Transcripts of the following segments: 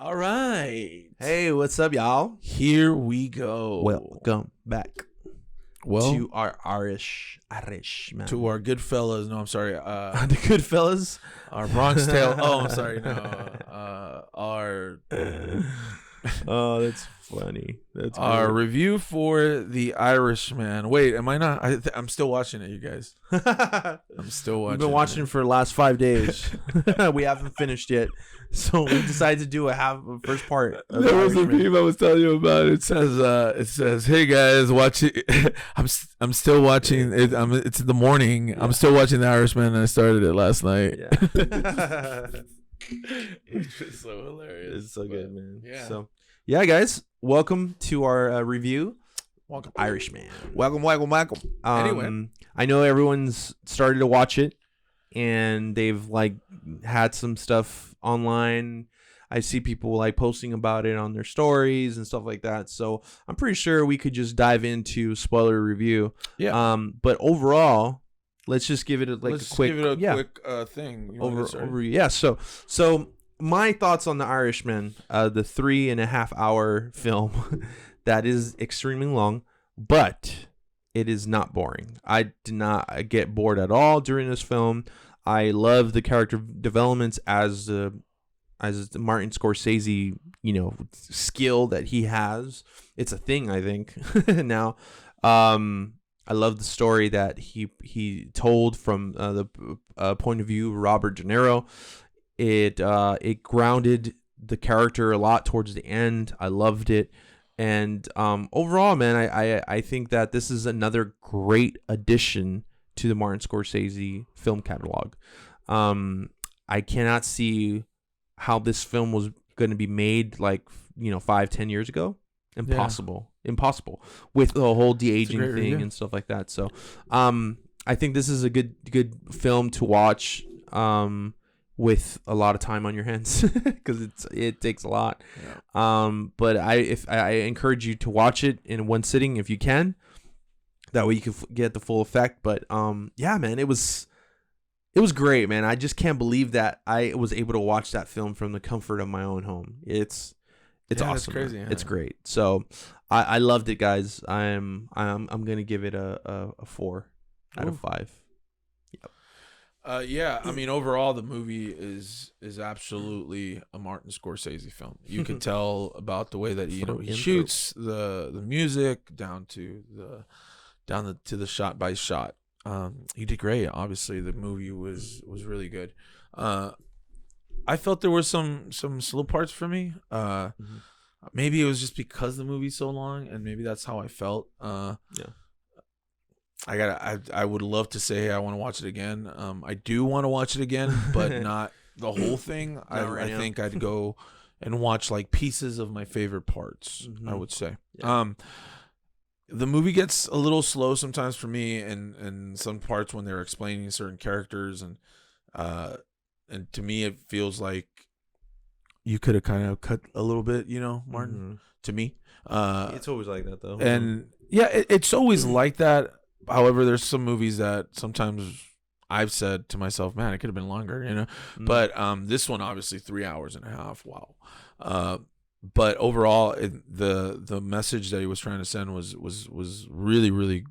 All right. Hey, what's up, y'all? Here we go. Welcome back to our Irishman. To our good fellas. No, I'm sorry. The good fellas. Our Bronx Tale. Oh, I'm sorry. No. Our Oh, that's funny. That's our great. review for The Irishman. Wait, am I not? I'm still watching it, you guys. I'm still watching. We've been watching it for the last 5 days. We haven't finished yet, so we decided to do a first part. Of There was a Irishman. meme I was telling you about. It says, "Hey guys, watch it. I'm still watching it. It's in the morning. Yeah. I'm still watching The Irishman, and I started it last night." Yeah. It's just so hilarious. It's so good, man. Yeah. So, yeah, guys, welcome to our review. Welcome, Irishman. Welcome. Anyway. I know everyone's started to watch it, and they've had some stuff online. I see people posting about it on their stories and stuff like that. So I'm pretty sure we could just dive into spoiler review. Yeah. But overall, let's just give it Let's a quick, give it a quick thing. You wanna get started? over. Yeah. So my thoughts on The Irishman, the 3.5 hour film that is extremely long, but it is not boring. I did not get bored at all during this film. I love the character developments as the Martin Scorsese, skill that he has. It's a thing, I think. Now, I love the story that he told from the point of view of Robert De Niro. It grounded the character a lot towards the end. I loved it. And overall, man, I think that this is another great addition to the Martin Scorsese film catalog. I cannot see how this film was going to be made 5-10 years ago. Impossible with the whole de-aging thing review. and stuff like that. So I think this is a good film to watch with a lot of time on your hands because it takes a lot. Yeah. But I encourage you to watch it in one sitting if you can. That way you can get the full effect. But yeah, man, it was great, man. I just can't believe that I was able to watch that film from the comfort of my own home. It's awesome. It's crazy. It's great. So I loved it, guys. I'm gonna give it a 4 out of 5. Yeah, I mean, overall, the movie is absolutely a Martin Scorsese film. You can tell about the way that he shoots the music down to the shot by shot. He did great. Obviously, the movie was really good. I felt there were some slow parts for me. Maybe it was just because the movie's so long, and maybe that's how I felt. Yeah. I would love to say, hey, I want to watch it again. I do want to watch it again, but not the whole thing. I think I'd go and watch pieces of my favorite parts. I would say. Yeah. The movie gets a little slow sometimes for me, and some parts when they're explaining certain characters, and to me it feels like you could have kind of cut a little bit, Martin. Mm-hmm. To me, It's always like that, though. and yeah, it's always like that. However, there's some movies that sometimes I've said to myself, man, it could have been longer, Mm-hmm. But this one, obviously 3.5 hours. Wow. But overall, the message that he was trying to send was really, really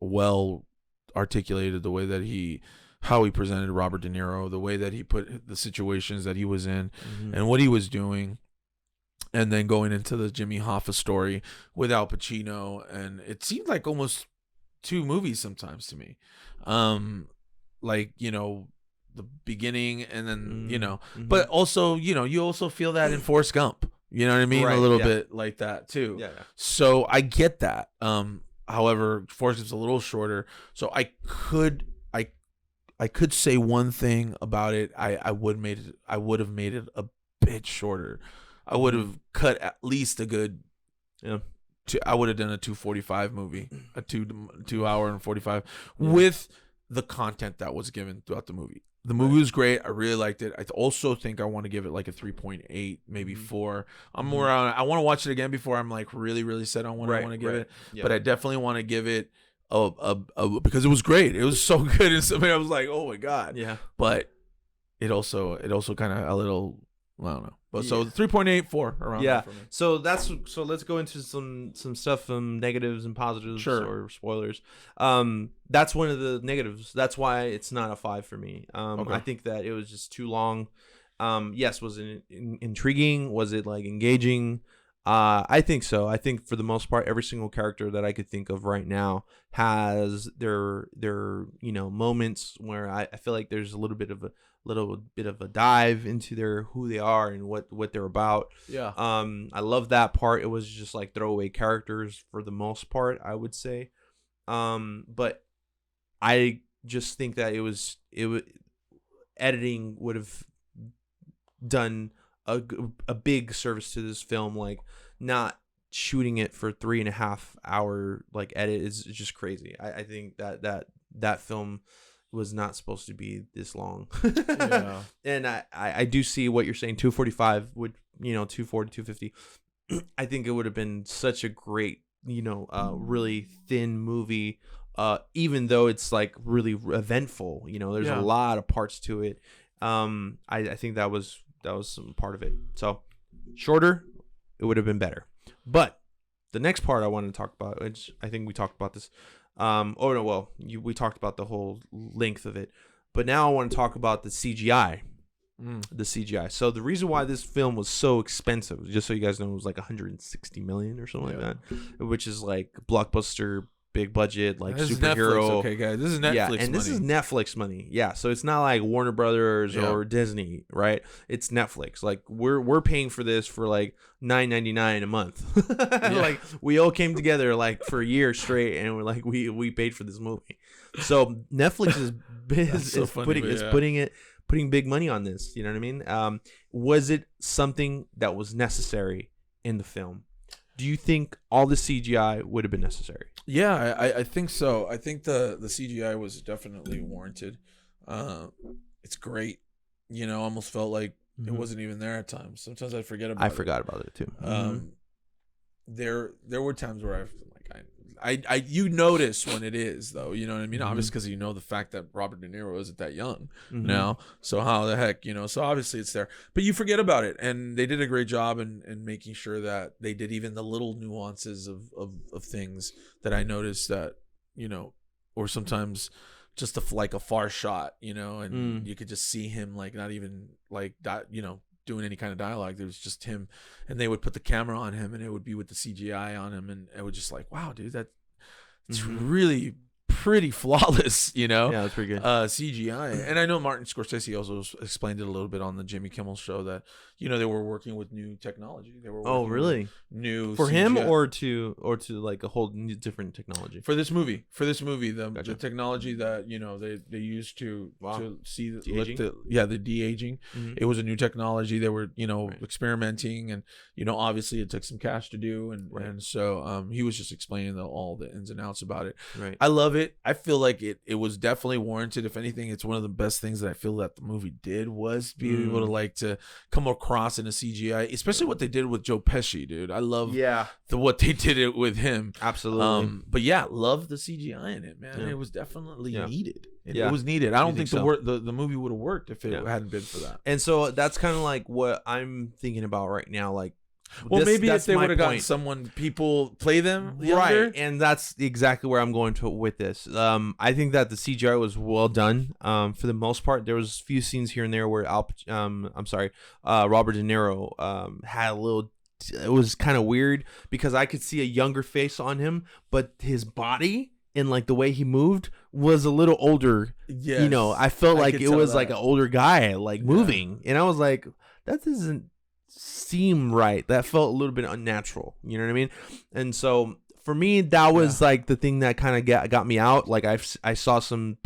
well articulated. The way that how he presented Robert De Niro, the way that he put the situations that he was in, and what he was doing. And then going into the Jimmy Hoffa story with Al Pacino, and it seemed like almost 2 movies sometimes to me. The beginning and then, but also, you also feel that in Forrest Gump, you know what I mean? Right, a little yeah. bit like that too. Yeah. So I get that. However, Forrest Gump's a little shorter. So I could say one thing about it. I would have made it a bit shorter. I would have cut at least a good, I would have done a 2:45 movie, a 2 hour and 45 with the content that was given throughout the movie. The movie was great. I really liked it. I also think I want to give it a 3.8, maybe 4. I'm more on. I want to watch it again before I'm really, really set on what I want to give it. Yeah. But I definitely want to give it a because it was great. It was so good, and something I was like, oh my god. Yeah. But it also kind of a little I don't know. But so 3.84 around. Yeah. There for me. So let's go into some stuff, negatives and positives or spoilers. That's one of the negatives. That's why it's not a 5 for me. Okay. I think that it was just too long. Yes, was it intriguing? Was it like engaging? I think so. I think for the most part, every single character that I could think of right now has their moments where I feel like there's a little bit of a dive into who they are and what they're about. Yeah. I love that part. It was just like throwaway characters for the most part, I would say. But I just think that editing would have done a big service to this film. Like, not shooting it for 3.5 hour like edit is just crazy. I think that film was not supposed to be this long. Yeah. And I do see what you're saying. 245 would 240 250. I think it would have been such a great really thin movie, even though it's like really eventful. There's a lot of parts to it. I think that was some part of it. So shorter, it would have been better. But the next part I wanted to talk about, which I think we talked about this. We talked about the whole length of it, but now I want to talk about the CGI. The CGI. So the reason why this film was so expensive, just so you guys know, it was like 160 million or something like that, which is like blockbuster, big budget, like this superhero. Is Netflix, okay, guys, this is Netflix. Yeah, and money. this is Netflix money. Yeah, so it's not like Warner Brothers or Disney, right? It's Netflix. Like we're paying for this for like $9.99 a month. Like we all came together like for a year straight, and we're like we paid for this movie. So Netflix is putting big money on this. You know what I mean? Was it something that was necessary in the film? Do you think all the CGI would have been necessary? Yeah, I think so. I think the CGI was definitely warranted. It's great. Almost felt like it wasn't even there at times. Sometimes I forget about it. I forgot about it too. There were times where you notice when it is, though, you know what I mean? Obviously, because the fact that Robert De Niro isn't that young now. So how the heck, so obviously it's there. But you forget about it. And they did a great job in making sure that they did even the little nuances of things that I noticed that, or sometimes just like a far shot, and you could just see him like not even like that, doing any kind of dialogue. There was just him, and they would put the camera on him, and it would be with the CGI on him, and it was just like, wow, dude, it's really pretty flawless, Yeah, that's pretty good. CGI. And I know Martin Scorsese also explained it a little bit on the Jimmy Kimmel show that they were working with new technology. They were working really new for CGI. him or to like a whole new different technology for this movie. The technology that they used to see the de-aging. It was a new technology. They were experimenting, and obviously it took some cash to do, and so he was just explaining all the ins and outs about it. Right. I love it. I feel like it was definitely warranted. If anything, it's one of the best things that I feel that the movie did was be able to come across in a CGI, especially what they did with Joe Pesci, dude. I love what they did it with him. Absolutely. But yeah, love the CGI in it, man. It was definitely needed. It was needed. I don't think the movie would have worked if it hadn't been for that. And so that's kind of like what I'm thinking about right now. Like, well, maybe if they would have gotten people play them younger. Right, and that's exactly where I'm going to with this. I think that the CGI was well done. For the most part, there was a few scenes here and there where Robert De Niro had a little. It was kind of weird because I could see a younger face on him, but his body and like the way he moved was a little older. Yes, I felt like it was like an older guy like moving, and I was like, that doesn't seem right. That felt a little bit unnatural. You know what I mean? And so for me, that was like the thing that kind of got me out. Like I saw some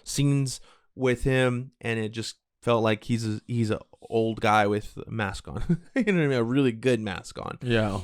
scenes with him, and it just felt like he's a old guy with a mask on. You know what I mean? A really good mask on. Yeah.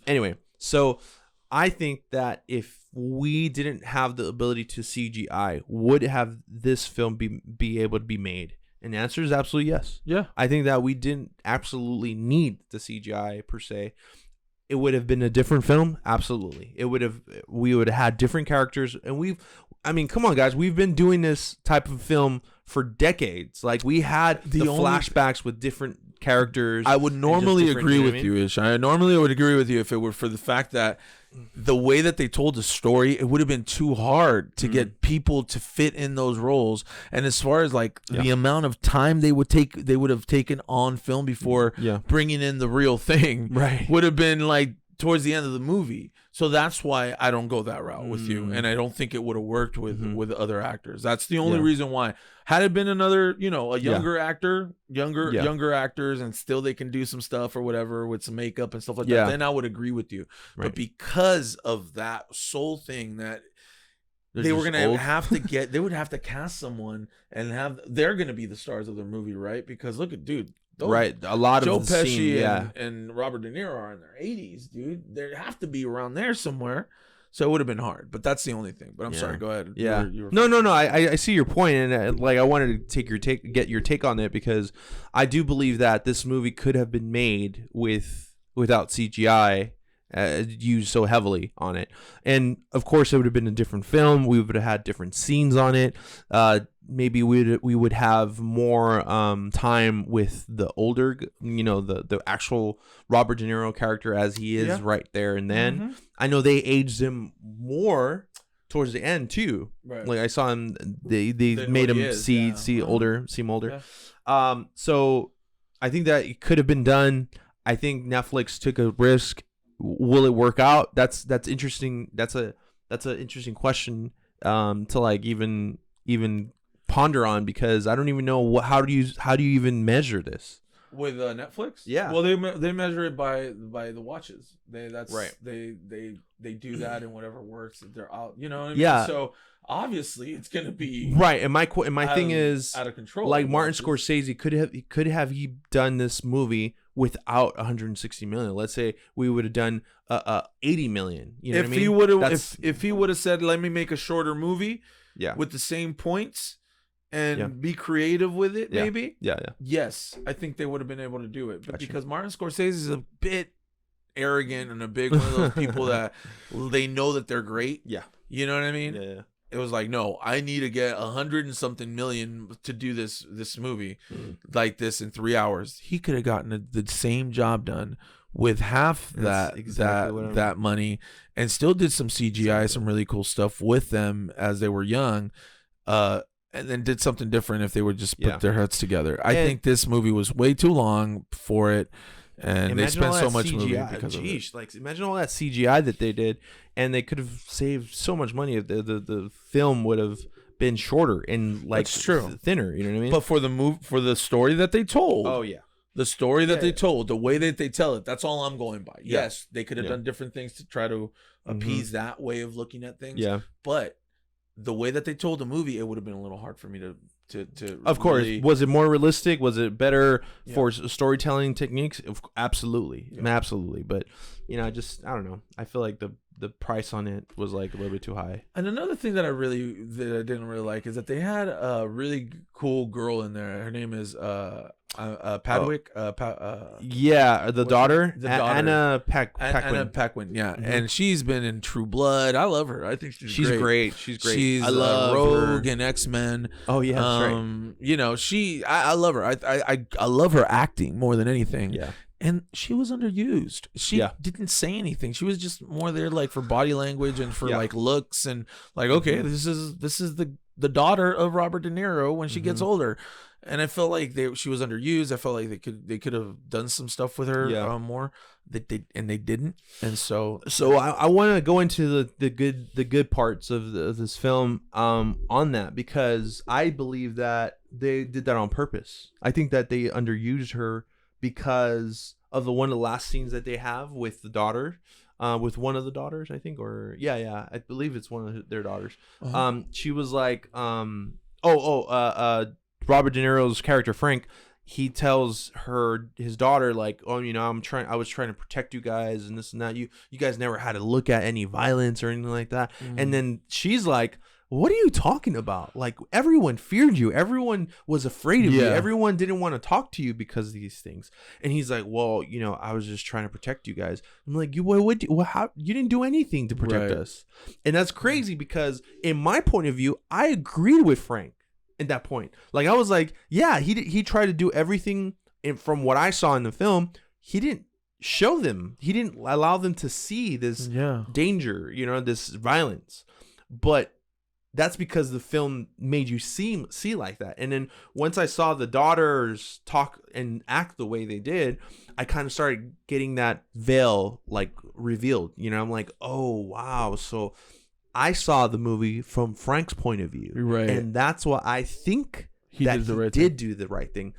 Anyway, so I think that if we didn't have the ability to CGI, would have this film be able to be made? And the answer is absolutely yes. Yeah. I think that we didn't absolutely need the CGI per se. It would have been a different film. Absolutely. We would have had different characters. And come on, guys. We've been doing this type of film for decades. Like we had the flashbacks with different characters. I would normally agree with you, Ish. I normally would agree with you if it were for the fact that the way that they told the story, it would have been too hard to get people to fit in those roles. And as far as like the amount of time they would have taken on film before bringing in the real thing, would have been like towards the end of the movie. So that's why I don't go that route with you, and I don't think it would have worked with other actors. That's the only reason why. Had it been another, a younger actor, younger actors, and still they can do some stuff or whatever with some makeup and stuff like that, then I would agree with you. But because of that soul thing that they were gonna have to get, they would have to cast someone and they're gonna be the stars of the movie, right? Because look at a lot Joe of Pesci and Robert De Niro are in their 80s, dude. They have to be around there somewhere. So it would have been hard, but that's the only thing. But I'm sorry, go ahead. Yeah. No. I see your point, and like I wanted to get your take on it, because I do believe that this movie could have been made without CGI used so heavily on it, and of course it would have been a different film. We would have had different scenes on it. Maybe we would have more time with the older, the actual Robert De Niro character as he is right there and then. I know they aged him more towards the end too. Right. Like I saw him, they made him seem older. Yeah. So I think that it could have been done. I think Netflix took a risk. Will it work out? That's interesting. That's an interesting question to like even ponder on, because I don't even know how do you even measure this with Netflix. Well, they measure it by the watches. They do that, and whatever works, they're out, you know what I mean? So obviously it's gonna be right. And my thing is out of control. Like Martin Scorsese could have he done this movie without 160 million. Let's say we would have done 80 million. You know what I mean? If he would have said, let me make a shorter movie with the same points and be creative with it, maybe. Yes, I think they would have been able to do it. But because Martin Scorsese is a bit arrogant and a big one of those people that they know that they're great. You know what I mean? Yeah. It was like, no, I need to get 100 and something million to do this movie like this in 3 hours. He could have gotten the same job done with half that money, and still did some CGI, some really cool stuff with them as they were young, and then did something different if they would just put their heads together. I think this movie was way too long for it. And they spent so much movie because of it. Like imagine all that CGI that they did, and they could have saved so much money if the film would have been shorter and like thinner. You know what I mean? But for the story that they told, the story that they told, the way that they tell it, that's all I'm going by. Yes, they could have done different things to try to appease that way of looking at things. But the way that they told the movie, it would have been a little hard for me to of course really... Was it more realistic? Was it better for storytelling techniques? Absolutely. But I don't know, I feel like the price on it was like a little bit too high. And another thing that I didn't really like is that they had a really cool girl in there. Her name is Padwick. The daughter, Anna Paquin. Anna Paquin, and she's been in True Blood. I love her. I think she's great. She's great. She's I love Rogue and X-Men. Oh yeah, that's right. I love her. I love her acting more than anything. Yeah. And she was underused. She didn't say anything. She was just more there like for body language and for like looks and like, okay, this is the daughter of Robert De Niro when she gets older. And I felt like she was underused. I felt like they could have done some stuff with her more. They didn't. And so I want to go into the good parts of this film on that, because I believe that they did that on purpose. I think that they underused her because of one of the last scenes that they have with the daughter, with one of the daughters, I think, or I believe it's one of their daughters. She was like, Robert De Niro's character Frank, he tells his daughter like, oh, I was trying to protect you guys and this and that. You guys never had to look at any violence or anything like that. And then she's like, what are you talking about? Like, everyone feared you. Everyone was afraid of you. Everyone didn't want to talk to you because of these things. And he's like, well, I was just trying to protect you guys. I'm like, you didn't do anything to protect us. And that's crazy, because in my point of view, I agreed with Frank. at that point. Like I was like, yeah, he tried to do everything. And from what I saw in the film, he didn't show them. He didn't allow them to see this danger, this violence. But that's because the film made you see like that. And then once I saw the daughters talk and act the way they did, I kind of started getting that veil like revealed. I'm like, oh wow. So I saw the movie from Frank's point of view, right? And that's why I think he did do the right thing,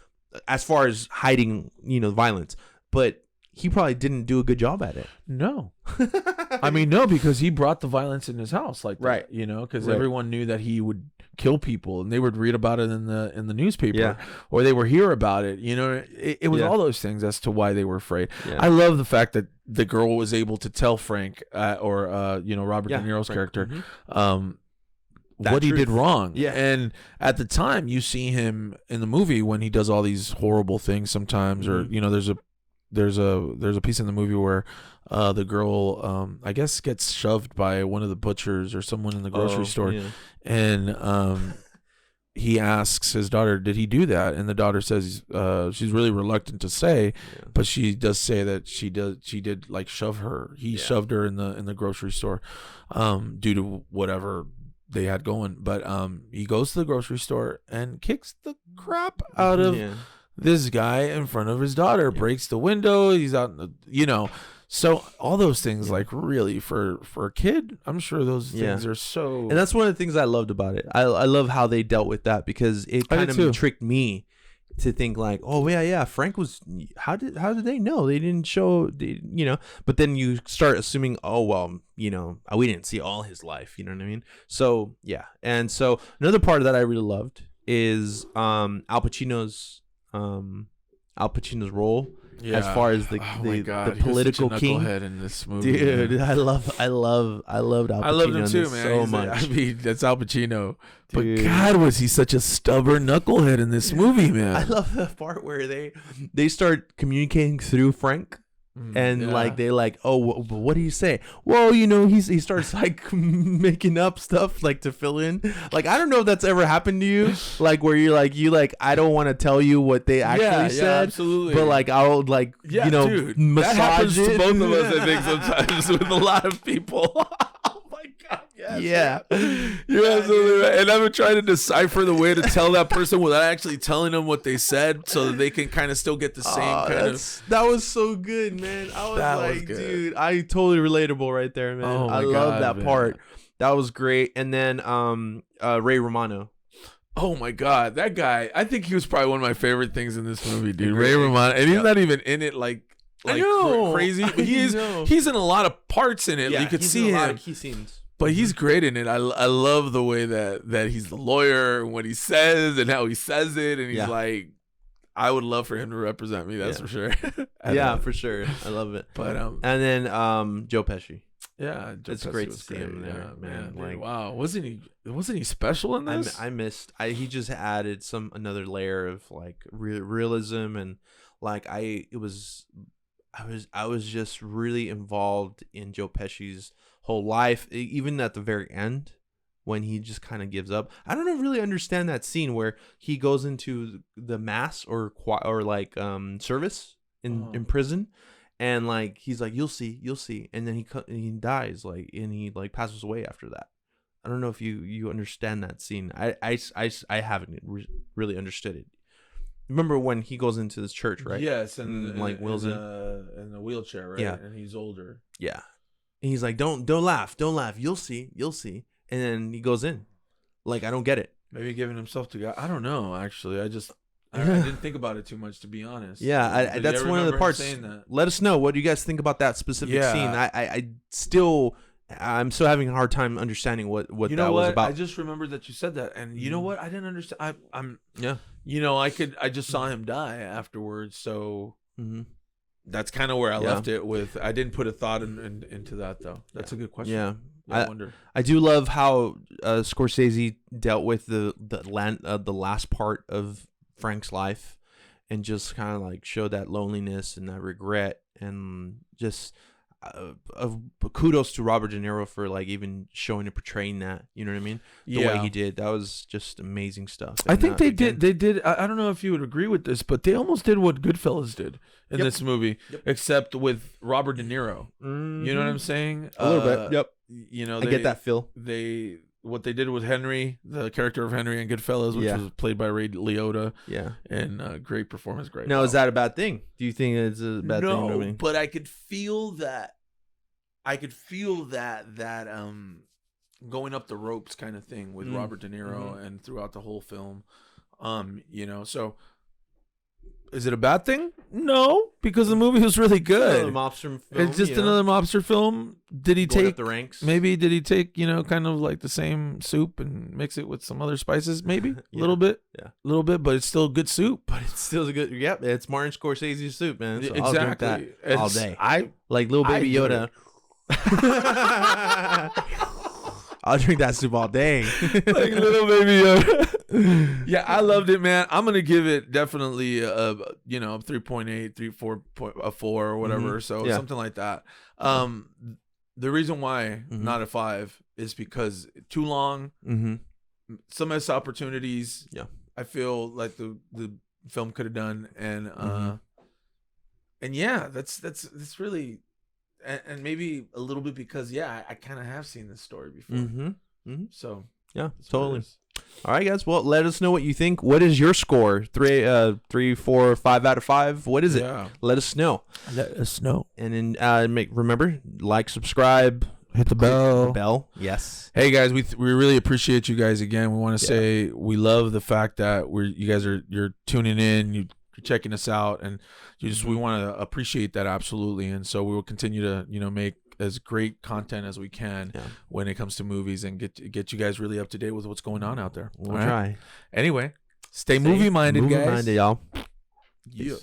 as far as hiding, violence. But he probably didn't do a good job at it. No. I mean, no, because he brought the violence in his house, like right, that, because everyone knew that he would kill people, and they would read about it in the newspaper, or they would hear about it. It was all those things as to why they were afraid. Yeah. I love the fact that the girl was able to tell Frank, or Robert De Niro's character, what he did wrong. Yeah. And at the time, you see him in the movie when he does all these horrible things sometimes, or there's a piece in the movie where the girl I guess gets shoved by one of the butchers or someone in the grocery store, and he asks his daughter, did he do that? And the daughter says she's really reluctant to say, but she does say that she did like shove her. He shoved her in the grocery store due to whatever they had going. But he goes to the grocery store and kicks the crap out of this guy in front of his daughter, breaks the window. He's out in the, so all those things, like really for a kid, I'm sure those things are so. And that's one of the things I loved about it. I love how they dealt with that, because it kind of tricked me to think like, oh yeah, Frank was. How did they know? They didn't show, But then you start assuming, oh well, we didn't see all his life. You know what I mean? So yeah, and so another part of that I really loved is Al Pacino's role, as far as the political king in this movie. Dude, man. I loved Al Pacino. I loved him too, man. So much. That's Al Pacino. Dude. But God, was he such a stubborn knucklehead in this movie, man. I love the part where they start communicating through Frank. And like they like, oh, what do you say? Well, he starts like making up stuff like to fill in. Like I don't know if that's ever happened to you, like where you're like I don't want to tell you what they actually said. Yeah, absolutely. But like I'll like dude, massage that happens it. to both of us, I think, sometimes with a lot of people. Oh my God. Yes, you're absolutely right. And I've been trying to decipher the way to tell that person without actually telling them what they said, so that they can kind of still get the same kind of. That was so good, man. I was like, dude, I totally relatable right there, man. I love that part. That was great. And then Ray Romano. Oh my God, that guy! I think he was probably one of my favorite things in this movie, dude. Ray Romano, and he's not even in it like crazy. But he's in a lot of parts in it. Yeah, you could see him. A lot of key scenes. But he's great in it. I love the way that he's the lawyer and what he says and how he says it. And he's like, I would love for him to represent me. That's for sure. For sure. I love it. But and then Joe Pesci. Yeah, it's great to see him there, man. Like, wow, wasn't he special in this? I missed. He just added another layer of like realism, and like I was just really involved in Joe Pesci's whole life, even at the very end when he just kind of gives up. I don't really understand that scene where he goes into the mass or like service in prison, and like he's like, you'll see, and then he dies, like, and he like passes away after that. I don't know if you understand that scene. I haven't really understood it. Remember when he goes into this church, right? Yes, and like Wilson in a wheelchair, right? Yeah, and he's older. Yeah. And he's like, don't laugh. You'll see. And then he goes in. Like, I don't get it. Maybe giving himself to God. I don't know, actually. I didn't think about it too much, to be honest. Yeah, that's one of the parts. Let us know. What do you guys think about that specific scene? I'm still having a hard time understanding what that was about. I just remembered that you said that. And you know what? I didn't understand. I just saw him die afterwards. So that's kind of where I left it with. I didn't put a thought into that, though. That's a good question. Yeah. I wonder. I do love how Scorsese dealt with the last part of Frank's life, and just kind of like showed that loneliness and that regret, and just kudos to Robert De Niro for like even showing and portraying that. You know what I mean? The way he did, that was just amazing stuff. I think they did. I don't know if you would agree with this, but they almost did what Goodfellas did in this movie, except with Robert De Niro. Mm-hmm. You know what I'm saying? A little bit. Yep. You know, I get that feel. What they did with Henry, the character of Henry in Goodfellas, which was played by Ray Liotta. Yeah. And great performance, great. Now, is that a bad thing? Do you think it's a bad thing? No, but I could feel that. Going up the ropes kind of thing with Robert De Niro and throughout the whole film. You know, so is it a bad thing? No, because the movie was really good. Another mobster film, it's just another mobster film. Did he take the ranks? Maybe did he take, you know, kind of like the same soup and mix it with some other spices? Maybe a little bit, a little bit, but it's still good soup. But it's still a good. Yep, it's Martin Scorsese soup, man. So exactly. I'll drink that all day. Like little baby Yoda. I'll drink that soup all day. Like little baby Yoda. Yeah, I loved it, man. I'm gonna give it definitely a 3.8, 4 or whatever. So something like that. The reason why not a 5 is because too long. Some missed opportunities. Yeah, I feel like the film could have done, and yeah, that's really. And maybe a little bit because I kind of have seen this story before. So yeah, totally. All right, guys. Well, let us know what you think. What is your score? 3, 4, 5 out of 5. What is it? Let us know. Let us know. And then remember, like, subscribe, hit the bell. Yes. Hey guys, we really appreciate you guys again. We want to say we love the fact that you're tuning in. You're checking us out, and we want to appreciate that absolutely. And so we will continue to make as great content as we can when it comes to movies, and get you guys really up to date with what's going on out there. We'll try. Anyway, stay movie minded, guys. Movie minded, y'all. Yeah.